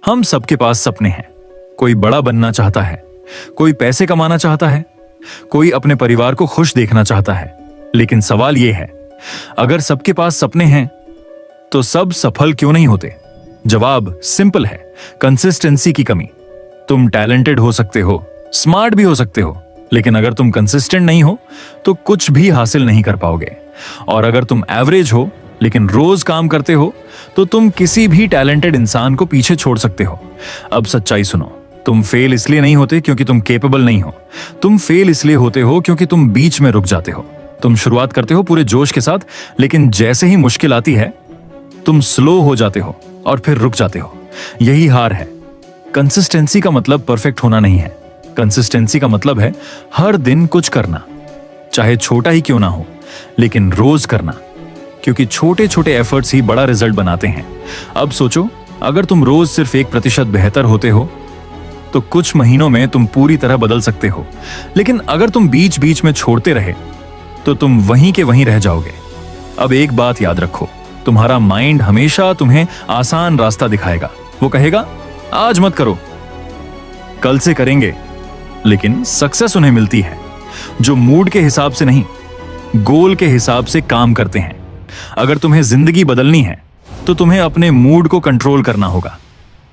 हम सबके पास सपने हैं। कोई बड़ा बनना चाहता है, कोई पैसे कमाना चाहता है, कोई अपने परिवार को खुश देखना चाहता है। लेकिन सवाल यह है, अगर सबके पास सपने हैं तो सब सफल क्यों नहीं होते? जवाब सिंपल है, कंसिस्टेंसी की कमी। तुम टैलेंटेड हो सकते हो, स्मार्ट भी हो सकते हो, लेकिन अगर तुम कंसिस्टेंट नहीं हो तो कुछ भी हासिल नहीं कर पाओगे। और अगर तुम एवरेज हो लेकिन रोज काम करते हो तो तुम किसी भी टैलेंटेड इंसान को पीछे छोड़ सकते हो। अब सच्चाई सुनो, तुम फेल इसलिए नहीं होते क्योंकि तुम केपेबल नहीं हो। तुम फेल इसलिए होते हो क्योंकि तुम बीच में रुक जाते हो। तुम शुरुआत करते हो पूरे जोश के साथ, लेकिन जैसे ही मुश्किल आती है तुम स्लो हो जाते हो और फिर रुक जाते हो। यही हार है। कंसिस्टेंसी का मतलब परफेक्ट होना नहीं है। कंसिस्टेंसी का मतलब है हर दिन कुछ करना, चाहे छोटा ही क्यों ना हो, लेकिन रोज करना, क्योंकि छोटे छोटे एफर्ट्स ही बड़ा रिजल्ट बनाते हैं। अब सोचो, अगर तुम रोज सिर्फ 1% बेहतर होते हो तो कुछ महीनों में तुम पूरी तरह बदल सकते हो। लेकिन अगर तुम बीच बीच में छोड़ते रहे तो तुम वहीं के वहीं रह जाओगे। अब एक बात याद रखो, तुम्हारा माइंड हमेशा तुम्हें आसान रास्ता दिखाएगा। वो कहेगा आज मत करो, कल से करेंगे। लेकिन सक्सेस उन्हें मिलती है जो मूड के हिसाब से नहीं, गोल के हिसाब से काम करते हैं। अगर तुम्हें जिंदगी बदलनी है तो तुम्हें अपने मूड को कंट्रोल करना होगा।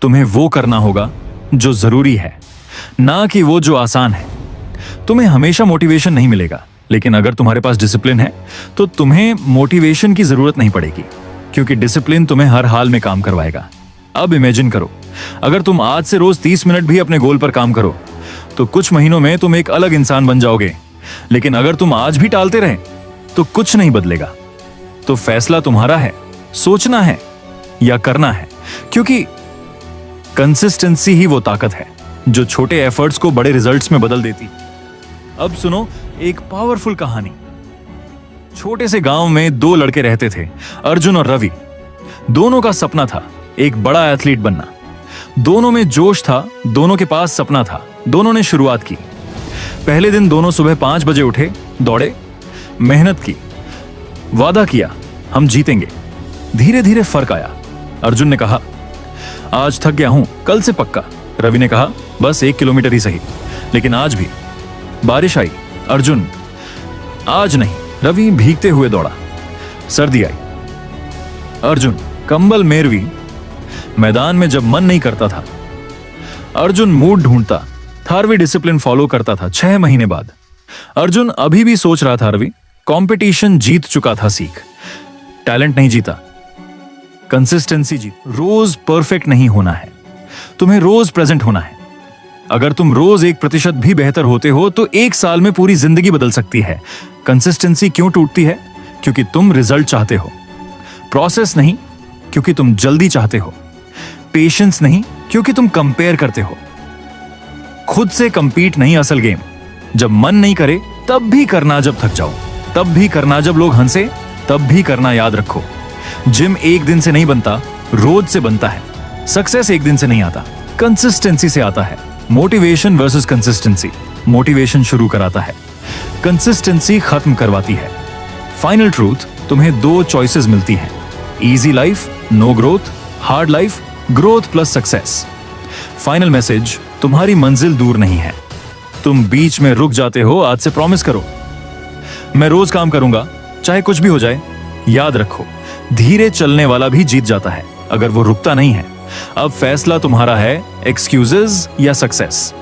तुम्हें वो करना होगा जो जरूरी है, ना कि वो जो आसान है। तुम्हें हमेशा मोटिवेशन नहीं मिलेगा, लेकिन अगर तुम्हारे पास डिसिप्लिन है तो तुम्हें मोटिवेशन की जरूरत नहीं पड़ेगी, क्योंकि डिसिप्लिन तुम्हें हर हाल में काम करवाएगा। अब इमेजिन करो, अगर तुम आज से रोज 30 मिनट भी अपने गोल पर काम करो तो कुछ महीनों में तुम एक अलग इंसान बन जाओगे। लेकिन अगर तुम आज भी टालते रहे तो कुछ नहीं बदलेगा। तो फैसला तुम्हारा है, सोचना है या करना है, क्योंकि कंसिस्टेंसी ही वो ताकत है जो छोटे एफर्ट्स को बड़े रिजल्ट्स में बदल देती। अब सुनो एक पावरफुल कहानी। छोटे से गांव में 2 लड़के रहते थे, अर्जुन और रवि। दोनों का सपना था एक बड़ा एथलीट बनना। दोनों में जोश था, दोनों के पास सपना था। दोनों ने शुरुआत की। पहले दिन दोनों सुबह 5 बजे उठे, दौड़े, मेहनत की, वादा किया हम जीतेंगे। धीरे धीरे फर्क आया। अर्जुन ने कहा आज थक गया हूं, कल से पक्का। रवि ने कहा बस 1 किलोमीटर ही सही। लेकिन आज भी बारिश आई। अर्जुन आज नहीं। रवि भीगते हुए दौड़ा। सर्दी आई। अर्जुन कंबल मेरवी। मैदान में जब मन नहीं करता था अर्जुन मूड ढूंढता था, रवि डिसिप्लिन फॉलो करता था। 6 महीने बाद अर्जुन अभी भी सोच रहा था, रवि कंपटीशन जीत चुका था, सीख टैलेंट नहीं जीता, कंसिस्टेंसी जीत। रोज परफेक्ट नहीं होना है, तुम्हें रोज प्रेजेंट होना है। अगर तुम रोज 1% भी बेहतर होते हो तो 1 साल में पूरी जिंदगी बदल सकती है। कंसिस्टेंसी क्यों टूटती है? क्योंकि तुम रिजल्ट चाहते हो, प्रोसेस नहीं क्योंकि तुम जल्दी चाहते हो, पेशेंस नहीं क्योंकि तुम कंपेयर करते हो। खुद से कंपीट नहीं असल गेम। जब मन नहीं करे तब भी करना, जब थक जाओ तब भी करना, जब लोग हंसे तब भी करना। याद रखो, जिम एक दिन से नहीं बनता, रोज से बनता है। सक्सेस एक दिन से नहीं आता, कंसिस्टेंसी से आता है। Motivation versus consistency. मोटिवेशन शुरू कराता है, कंसिस्टेंसी खत्म करवाती है। फाइनल ट्रूथ, तुम्हें 2 चॉइसेस मिलती हैं, easy life, no growth, hard life, growth plus success. Final message, तुम्हारी मंजिल दूर नहीं है, तुम बीच में रुक जाते हो। आज से प्रॉमिस करो, मैं रोज काम करूंगा चाहे कुछ भी हो जाए। याद रखो, धीरे चलने वाला भी जीत जाता है अगर वो रुकता नहीं है। अब फैसला तुम्हारा है, एक्सक्यूजेस या सक्सेस।